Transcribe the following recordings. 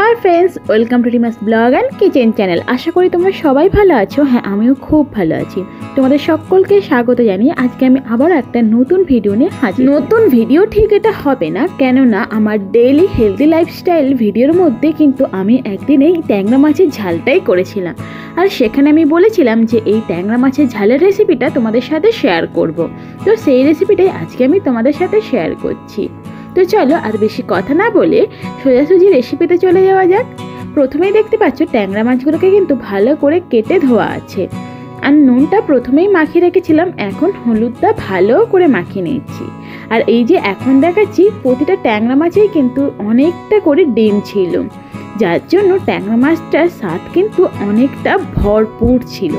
Hi friends welcome to Rima's blog and kitchen channel. আশা করি তোমরা সবাই ভালো আছো। হ্যাঁ, আমিও খুব ভালো আছি। তোমাদের সকলকে স্বাগত জানিয়ে আজকে আমি আবার একটা নতুন ভিডিও নিয়ে হাজির। নতুন ভিডিও ঠিক এটা হবে না, কেননা আমার ডেইলি হেলদি লাইফস্টাইল ভিডিওর মধ্যে কিন্তু আমি একদিন এই ট্যাংরা মাছের ঝালটাই করেছিলাম, আর সেখানে আমি বলেছিলাম যে এই ট্যাংরা মাছের ঝালের রেসিপিটা তোমাদের সাথে শেয়ার করব। তো সেই রেসিপিটাই আজকে আমি তোমাদের সাথে শেয়ার করছি। তো চলো আর বেশি কথা না বলে সোজাসুজি রেসিপিতে চলে যাওয়া যাক। প্রথমেই দেখতে পাচ্ছ ট্যাংরা মাছগুলোকে কিন্তু ভালো করে কেটে ধোয়া আছে, আর নুনটা প্রথমেই মাখিয়ে রেখেছিলাম, এখন হলুদটা ভালো করে মাখিয়ে নিচ্ছি। আর এই যে এখন দেখাচ্ছি প্রতিটা ট্যাংরা মাছেই কিন্তু অনেকটা করে ডিম ছিল, যার জন্য ট্যাংরা মাছটার স্বাদ কিন্তু অনেকটা ভরপুর ছিল।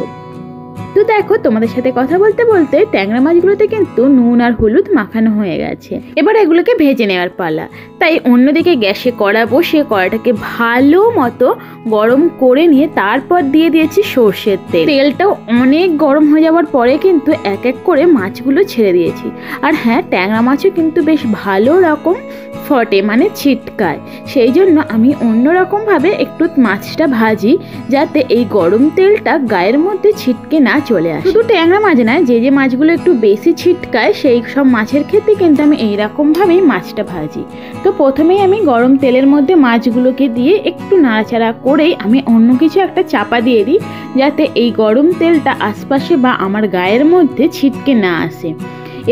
তো দেখো তোমাদের সাথে কথা বলতে বলতে ট্যাংরা মাছগুলোতে কিন্তু নুন আর হলুদ মাখানো হয়ে গেছে। এবার এগুলোকে ভেজে নেওয়ার পালা। তাই অন্যদিকে গ্যাসে কড়া বসিয়ে কড়াটাকে ভালো মতো গরম করে নিয়ে তারপর দিয়ে দিয়েছি সর্ষের তেল। তেলটাও অনেক গরম হয়ে যাওয়ার পরে কিন্তু এক এক করে মাছগুলো ছেড়ে দিয়েছি। আর হ্যাঁ, ট্যাংরা মাছও কিন্তু বেশ ভালো রকম ফটে, মানে ছিটকায়। সেই জন্য আমি অন্যরকমভাবে একটু মাছটা ভাজি, যাতে এই গরম তেলটা গায়ের মধ্যে ছিটকে না চলে আসে। শুধু ট্যাংরা মাছ নয়, যে যে মাছগুলো একটু বেশি ছিটকায় সেই সব মাছের ক্ষেত্রে কিন্তু আমি এইরকমভাবেই মাছটা ভাজি। তো প্রথমেই আমি গরম তেলের মধ্যে মাছগুলোকে দিয়ে একটু নাড়াচাড়া করেই আমি অন্য কিছু একটা চাপা দিয়ে দিই, যাতে এই গরম তেলটা আশপাশে বা আমার গায়ের মধ্যে ছিটকে না আসে।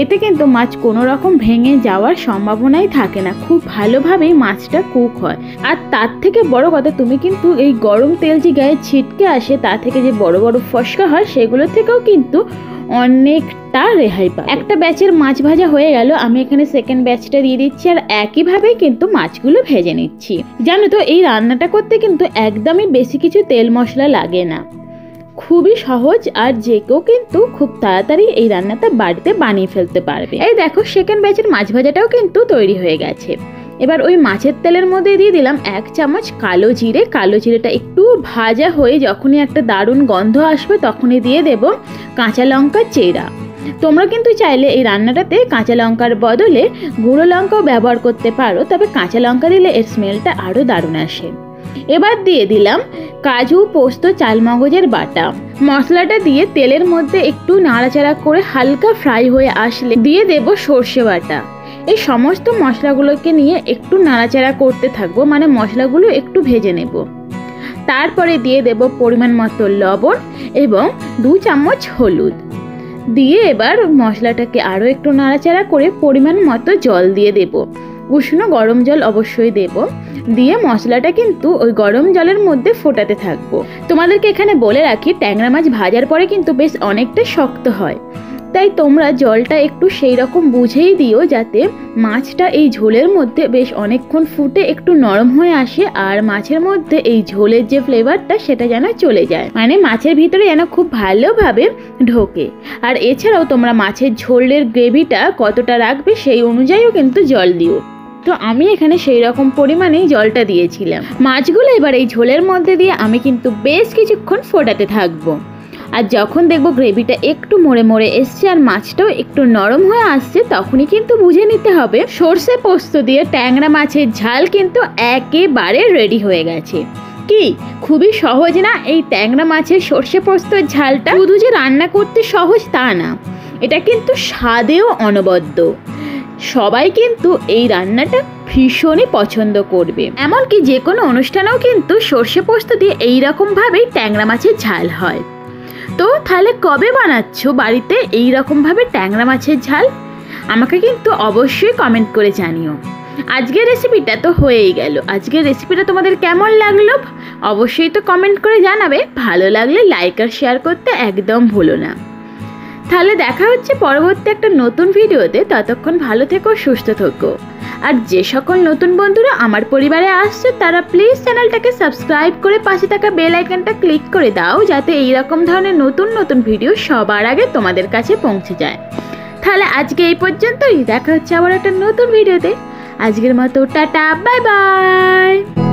এতে কিন্তু মাছ কোনো রকম ভেঙে যাওয়ার সম্ভাবনাই থাকে না, খুব ভালোভাবেই মাছটা কুক হয়। আর তার থেকে বড় কথা, তুমি কিন্তু এই গরম তেল যে গায়ে ছিটকে আসে তা থেকে যে বড় বড় ফসকা হয় সেগুলো থেকেও কিন্তু অনেকটা রেহাই পায়। একটা ব্যাচের মাছ ভাজা হয়ে গেল, আমি এখানে সেকেন্ড ব্যাচটা দিয়ে দিচ্ছি, আর একইভাবেই কিন্তু মাছগুলো ভেজে নিচ্ছি। জানো তো এই রান্নাটা করতে কিন্তু একদমই বেশি কিছু তেল মশলা লাগে না, খুবই সহজ, আর যে কেউ কিন্তু খুব তাড়াতাড়ি এই রান্নাটা বাড়িতে বানিয়ে ফেলতে পারবে। এই দেখো সেকেন্ড ব্যাচের মাছ ভাজাটাও কিন্তু তৈরি হয়ে গেছে। এবার ওই মাছের তেলের মধ্যে দিয়ে দিলাম 1 চামচ কালো জিরে। কালো জিরেটা একটু ভাজা হয়ে যখনই একটা দারুণ গন্ধ আসবে তখনই দিয়ে দেব কাঁচা লঙ্কা চেরা। তোমরা কিন্তু চাইলে এই রান্নাটাতে কাঁচা লঙ্কার বদলে গুঁড়ো লঙ্কাও ব্যবহার করতে পারো, তবে কাঁচা লঙ্কা দিলে এর স্মেলটা আরও দারুণ আসে। এবার দিয়ে দিলাম কাজু, পোস্ত, চালমগজের বাটা। মশলাটা দিয়ে তেলের মধ্যে একটু নাড়াচাড়া করে হালকা ফ্রাই হয়ে আসলে দিয়ে দেব সর্ষে বাটা। এই সমস্ত মশলাগুলোকে নিয়ে একটু নাড়াচাড়া করতে থাকবো, মানে মশলাগুলো একটু ভেজে নেব। তারপরে দিয়ে দেব পরিমাণ মতো লবণ এবং 2 চামচ হলুদ দিয়ে এবার মশলাটাকে আরও একটু নাড়াচাড়া করে পরিমাণ মতো জল দিয়ে দেব। উষ্ণ গরম জল অবশ্যই দেব। দিয়ে মশলাটা কিন্তু ওই গরম জলের মধ্যে ফোটাতে থাকবো। তোমাদেরকে এখানে বলে রাখি, ট্যাংরা মাছ ভাজার পরে কিন্তু বেশ অনেকটা শক্ত হয়, তাই তোমরা জলটা একটু সেই রকম বুঝেই দিও, যাতে মাছটা এই ঝোলের মধ্যে বেশ অনেকক্ষণ ফুটে একটু নরম হয়ে আসে, আর মাছের মধ্যে এই ঝোলের যে ফ্লেভারটা সেটা যেন চলে যায়, মানে মাছের ভিতরে যেন খুব ভালোভাবে ঢোকে। আর এছাড়াও তোমরা মাছের ঝোলের গ্রেভিটা কতটা রাখবে সেই অনুযায়ীও কিন্তু জল দিও। তো আমি এখানে সেই রকম পরিমাণেই জলটা দিয়েছিলাম। মাছগুলো এবার এই ঝোলের মধ্যে দিয়ে আমি কিন্তু বেশ কিছুক্ষণ ফোটাতে থাকবো। আর যখন দেখবো গ্রেভিটা একটু মরে মরে এসছে আর মাছটাও একটু নরম হয়ে আসছে, তখনই কিন্তু বুঝে নিতে হবে সর্ষে পোস্ত দিয়ে ট্যাংরা মাছের ঝাল কিন্তু একেবারে রেডি হয়ে গেছে। কি খুবই সহজ না এই ট্যাংরা মাছের সর্ষে পোস্তর ঝালটা? শুধু যে রান্না করতে সহজ তা না, এটা কিন্তু স্বাদেও অনবদ্য। সবাই কিন্তু এই রান্নাটা ভীষণই পছন্দ করবে, এমনকি যে কোনো অনুষ্ঠানেও কিন্তু সর্ষে পোস্ত দিয়ে এইরকমভাবেই ট্যাংরা মাছের ঝাল হয়। তো তাহলে কবে বানাচ্ছ বাড়িতে এইরকমভাবে ট্যাংরা মাছের ঝাল? আমাকে কিন্তু অবশ্যই কমেন্ট করে জানিও। আজকের রেসিপিটা তো হয়েই গেল। আজকের রেসিপিটা তোমাদের কেমন লাগলো অবশ্যই তো কমেন্ট করে জানাবে। ভালো লাগলে লাইক আর শেয়ার করতে একদম ভুলো না। তাহলে দেখা হচ্ছে পরবর্তী একটা নতুন ভিডিওতে। ততক্ষণ ভালো থেকো, সুস্থ থেকো। আর যে সকল নতুন বন্ধুরা আমার পরিবারে আসছে তারা প্লিজ চ্যানেলটাকে সাবস্ক্রাইব করে পাশে থাকা বেল আইকনটা ক্লিক করে দাও, যাতে এইরকম ধরনের নতুন নতুন ভিডিও সবার আগে তোমাদের কাছে পৌঁছে যায়। তাহলে আজকে এই পর্যন্তই, দেখা হচ্ছে আবার একটা নতুন ভিডিওতে। আজকের মতো টাটা, বাই বাই।